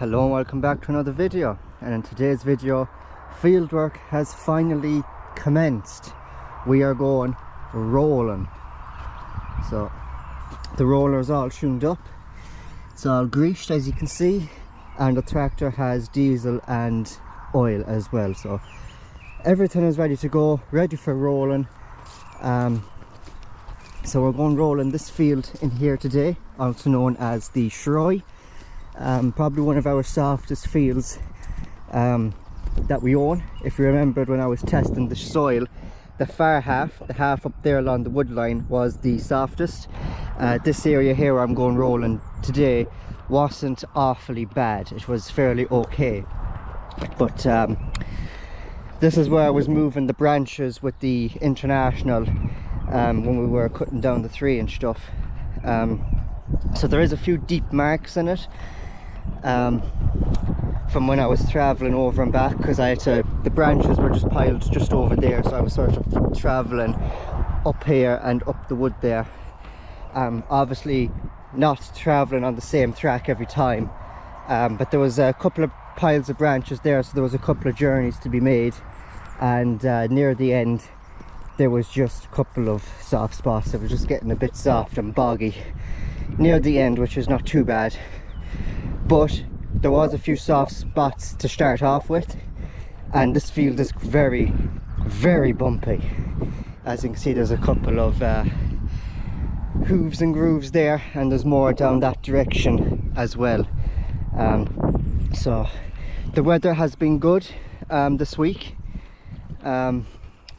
Hello and welcome back to another video, and in today's video fieldwork has finally commenced. We are going rolling. So the roller is all tuned up, it's all greased as you can see, and the tractor has diesel and oil as well, so everything is ready to go, ready for rolling. So we're going rolling this field in here today, also known as the Shroy. Probably one of our softest fields that we own. If you remembered when I was testing the soil, the far half, the half up there along the wood line, was the softest. This area here where I'm going rolling today wasn't awfully bad, it was fairly okay. But this is where I was moving the branches with the International when we were cutting down the 3-inch stuff. So there is a few deep marks in it from when I was traveling over and back, because the branches were just piled just over there, so I was sort of traveling up here and up the wood there. Obviously not traveling on the same track every time, but there was a couple of piles of branches there, so there was a couple of journeys to be made, and near the end there was just a couple of soft spots. It was just getting a bit soft and boggy near the end, which is not too bad, but there was a few soft spots to start off with, and this field is very, very bumpy. As you can see, there's a couple of hooves and grooves there, and there's more down that direction as well. So the weather has been good this week,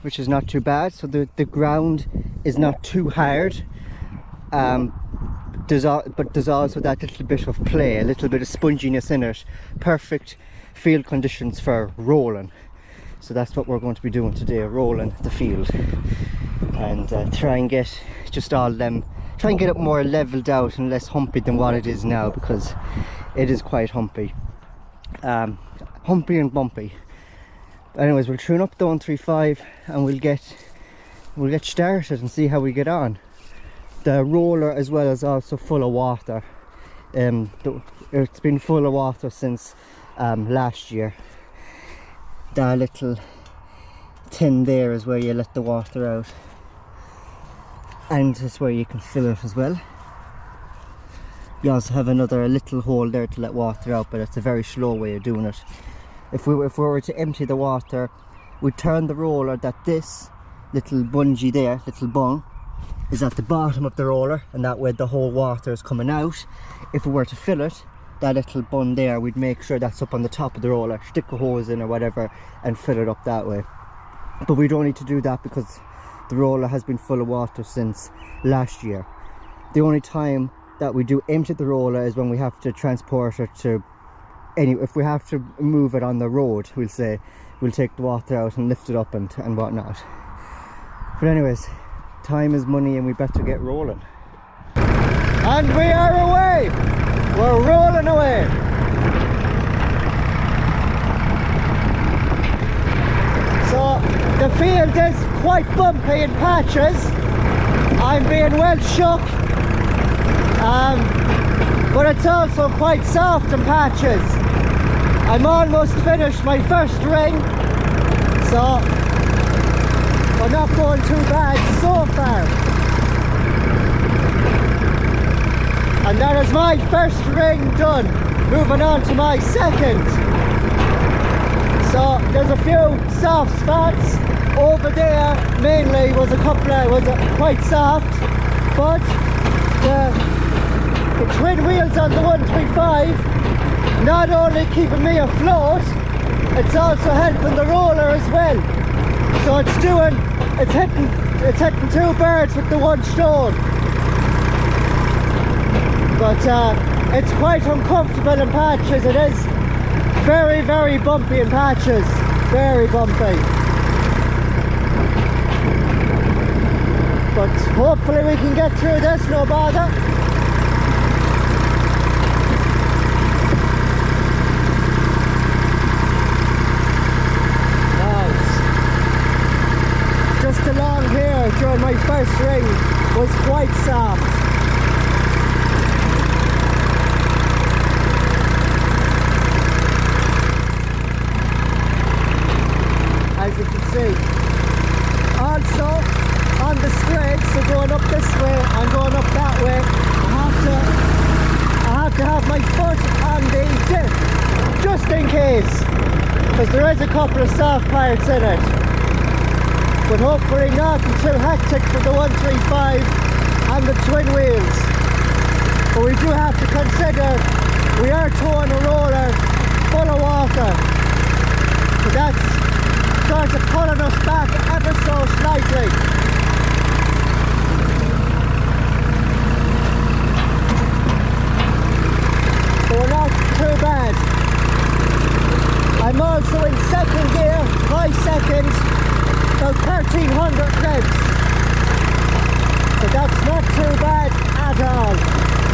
which is not too bad, so the ground is not too hard. But there's also that little bit of play, a little bit of sponginess in it. Perfect field conditions for rolling. So that's what we're going to be doing today, rolling the field, and try and get just all them, try and get it more leveled out and less humpy than what it is now, because it is quite humpy, humpy and bumpy. Anyways, we'll tune up the 135 and we'll get started and see how we get on. The roller as well is also full of water. It's been full of water since last year. That little tin there is where you let the water out, and it's where you can fill it as well. You also have another little hole there to let water out, but it's a very slow way of doing it. If we were to empty the water, we'd turn the roller, that this little bungee there, little bung, is at the bottom of the roller, and that way the whole water is coming out. If we were to fill it, that little bun there, we'd make sure that's up on the top of the roller, stick a hose in or whatever and fill it up that way. But we don't need to do that because the roller has been full of water since last year. The only time that we do empty the roller is when we have to transport it to if we have to move it on the road, we'll say, we'll take the water out and lift it up and whatnot. But anyways, time is money and we better get rolling. And we are away! We're rolling away! So the field is quite bumpy in patches. I'm being well shook, but it's also quite soft in patches. I'm almost finished my first ring, so we're not going too bad so far. And that is my first ring done. Moving on to my second. So there's a few soft spots over there. Mainly was quite soft, but the twin wheels on the 135 not only keeping me afloat, it's also helping the roller as well. So it's hitting two birds with the one stone. But it's quite uncomfortable in patches. It is very, very bumpy in patches. Very bumpy. But hopefully we can get through this, no bother. Just along here during my first ring was quite soft. on the diff, just in case, because there is a couple of soft parts in it. But hopefully not too hectic for the 135 and the twin wheels. But we do have to consider we are towing a roller full of water. So that's sort of pulling us back ever so slightly. So we're not too bad. I'm also in second gear, 5 seconds, about 1300 revs. So that's not too bad at all.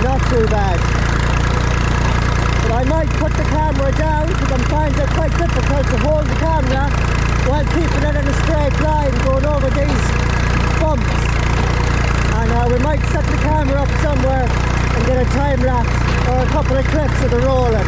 Not too bad. But I might put the camera down because I'm finding it quite difficult to hold the camera while keeping it in a straight line going over these bumps. And we might set the camera up somewhere and get a time lapse or a couple of clips of the rolling.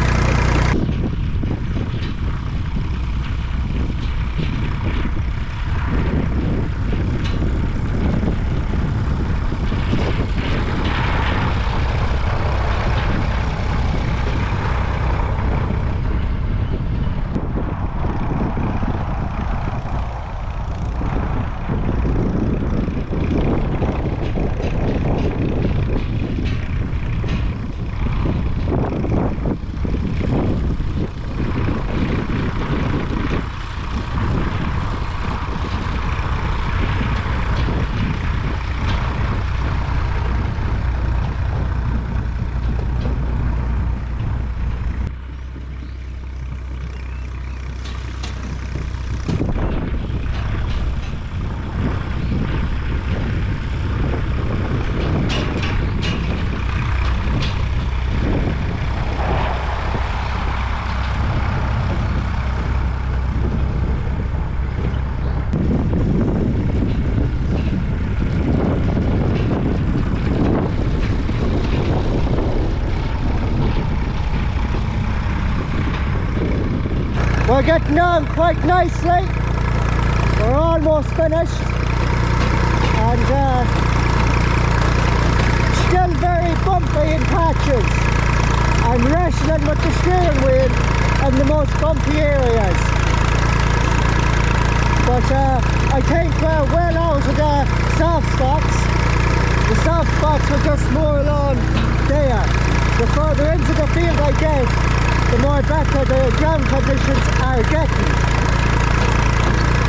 We're getting on quite nicely. We're almost finished, and still very bumpy in patches. I'm wrestling with the steering wheel in the most bumpy areas. But I think we're well out of the soft spots. The soft spots are just more along there. The further into the field I get, the more better the ground conditions are getting.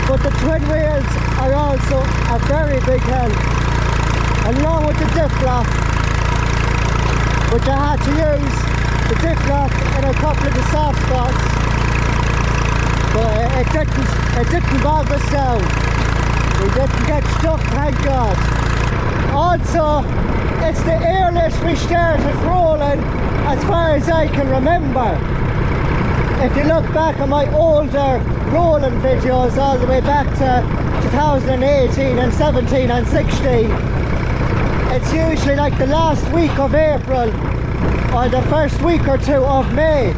But the twin wheels are also a very big help, along with the diff lock, which I had to use the diff lock in a couple of the soft spots, but it didn't bog us down. We didn't get stuck, thank God. Also, it's the earliest we started rolling as far as I can remember. If you look back at my older rolling videos all the way back to 2018 and 17 and 16, it's usually like the last week of April or the first week or two of May.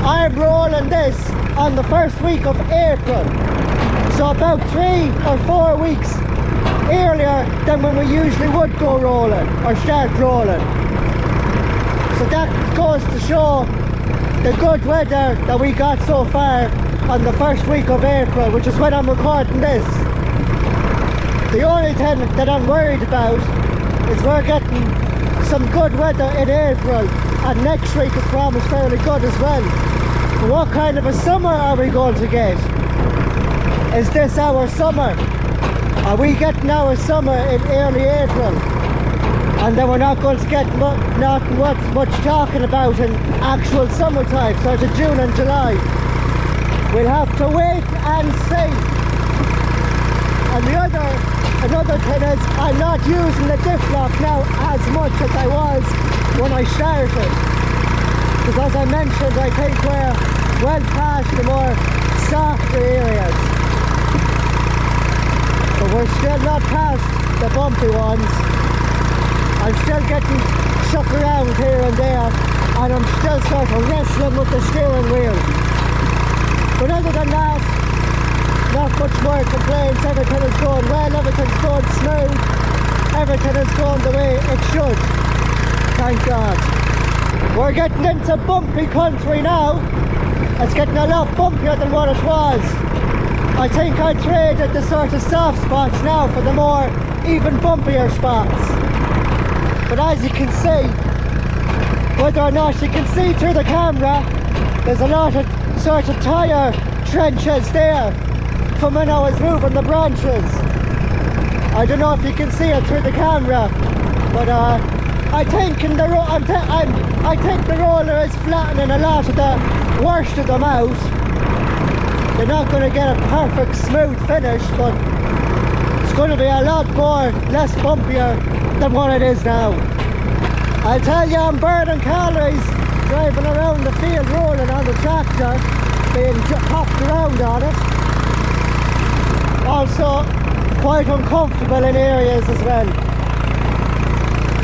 I'm rolling this on the first week of April, so about 3 or 4 weeks earlier than when we usually would go rolling or start rolling. So that goes to show the good weather that we got so far on the first week of April, which is when I'm recording this. The only thing that I'm worried about is we're getting some good weather in April, and next week is promised fairly good as well. But what kind of a summer are we going to get? Is this our summer? Are we getting our summer in early April? And then we're not going to get much talking about in actual summertime, sort of June and July. We'll have to wait and see. And another thing is, I'm not using the diff lock now as much as I was when I started. Because as I mentioned, I think we're well past the more softer areas. But we're still not past the bumpy ones. I'm still getting shook around here and there, and I'm still sort of wrestling with the steering wheel. But other than that, not much more complaints. Everything is going well, everything's going smooth, everything is going the way it should. Thank God. We're getting into bumpy country now. It's getting a lot bumpier than what it was. I think I traded the sort of soft spots now for the more even bumpier spots. But as you can see, whether or not you can see through the camera, there's a lot of sort of tyre trenches there from when I was moving the branches. I don't know if you can see it through the camera, but I think the roller is flattening a lot of the worst of them out. You're not going to get a perfect smooth finish, but it's going to be a lot less bumpier than what it is now. I'll tell you, I'm burning calories driving around the field rolling on the tractor, being hopped around on it. Also quite uncomfortable in areas as well.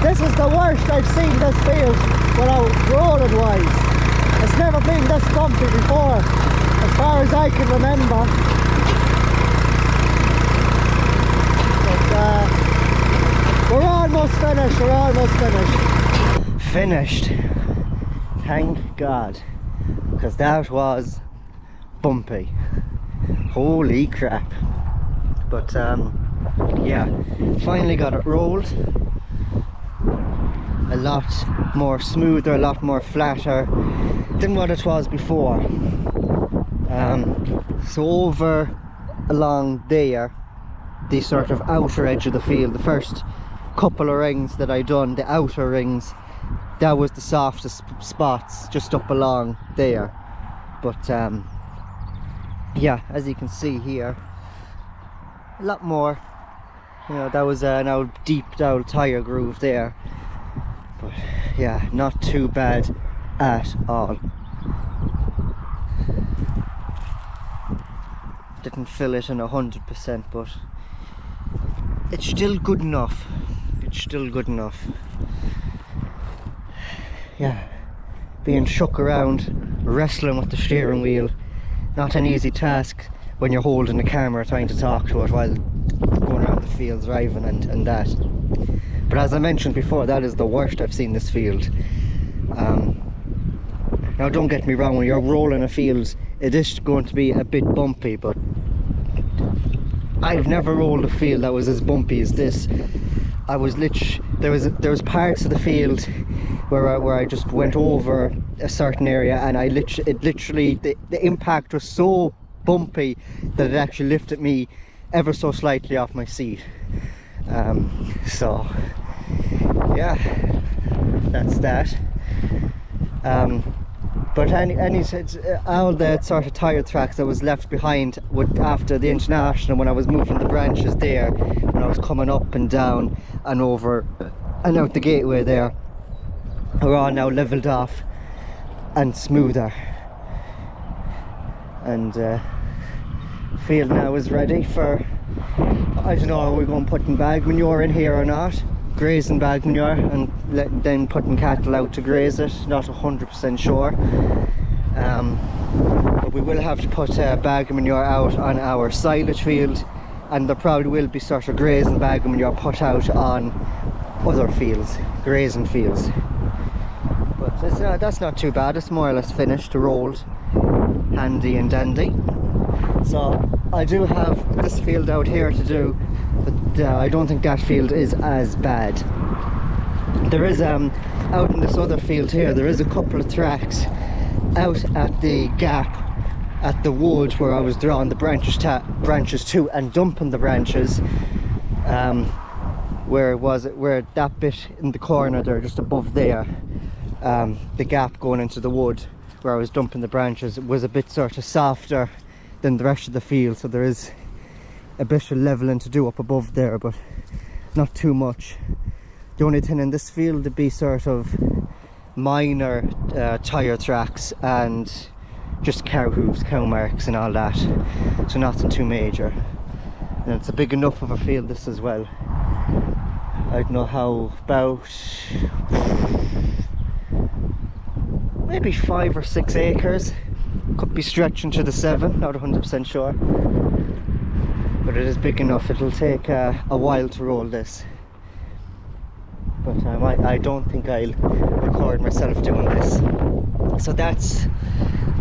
This is the worst I've seen this field without rolling wise. It's never been this bumpy before, as far as I can remember. But we're almost finished, we're almost finished. Finished. Thank God. Because that was bumpy. Holy crap. But yeah, finally got it rolled. A lot more smoother, a lot more flatter than what it was before. So over along there, the sort of outer edge of the field, the first couple of rings that I done, the outer rings, that was the softest spots, just up along there. But yeah, as you can see here, a lot more, you know, that was an old deep down tyre groove there. But yeah, not too bad at all. Didn't fill it in 100%, but it's still good enough. It's still good enough. Yeah, being shook around, wrestling with the steering wheel, not an easy task when you're holding the camera trying to talk to it while going around the field driving and that. But as I mentioned before, that is the worst I've seen this field. Now don't get me wrong, when you're rolling a field it is going to be a bit bumpy, but I've never rolled a field that was as bumpy as this. I was there was parts of the field where I just went over a certain area, and the impact was so bumpy that it actually lifted me ever so slightly off my seat. So yeah, that's that. But all the sort of tyre tracks that was left behind after the International, when I was moving the branches there, when I was coming up and down and over and out the gateway there, are all now levelled off and smoother. And field now is ready for, I don't know, are we going putting bag manure in here or not? Grazing bag manure, and then putting cattle out to graze it, not 100% sure. But we will have to put bag manure out on our silage field, and there probably will be sort of grazing bag manure put out on other fields, grazing fields. But that's not too bad. It's more or less finished, rolled, handy and dandy. So I do have this field out here to do, but I don't think that field is as bad. There is out in this other field here, there is a couple of tracks out at the gap at the wood where I was drawing the branches to and dumping the branches. Where that bit in the corner there, just above there, the gap going into the wood where I was dumping the branches, was a bit sort of softer than the rest of the field, so there is a bit of leveling to do up above there, but not too much. The only thing in this field would be sort of minor tyre tracks and just cow hooves, cow marks and all that, so nothing too major. And it's a big enough of a field this as well. I don't know how, about maybe 5 or 6 acres, could be stretching to the 7, not 100% sure, but it is big enough. It'll take a while to roll this. but I don't think I'll record myself doing this. So that's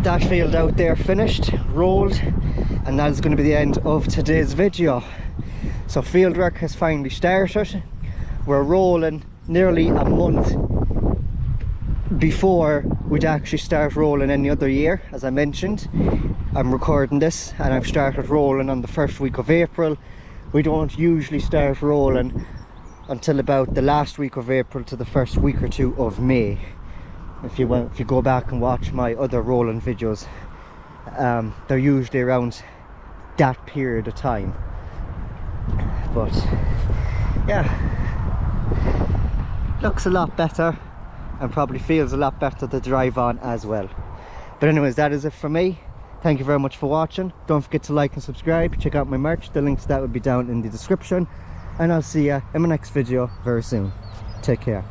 that field out there finished, rolled, and that is going to be the end of today's video. So field work has finally started. We're rolling nearly a month before we'd actually start rolling any other year. As I mentioned, I'm recording this and I've started rolling on the first week of April. We don't usually start rolling until about the last week of April to the first week or two of May. If you go back and watch my other rolling videos, they're usually around that period of time. But yeah, looks a lot better and probably feels a lot better to drive on as well. But anyways, that is it for me. Thank you very much for watching. Don't forget to like and subscribe. Check out my merch. The links to that will be down in the description, and I'll see you in my next video very soon. Take care.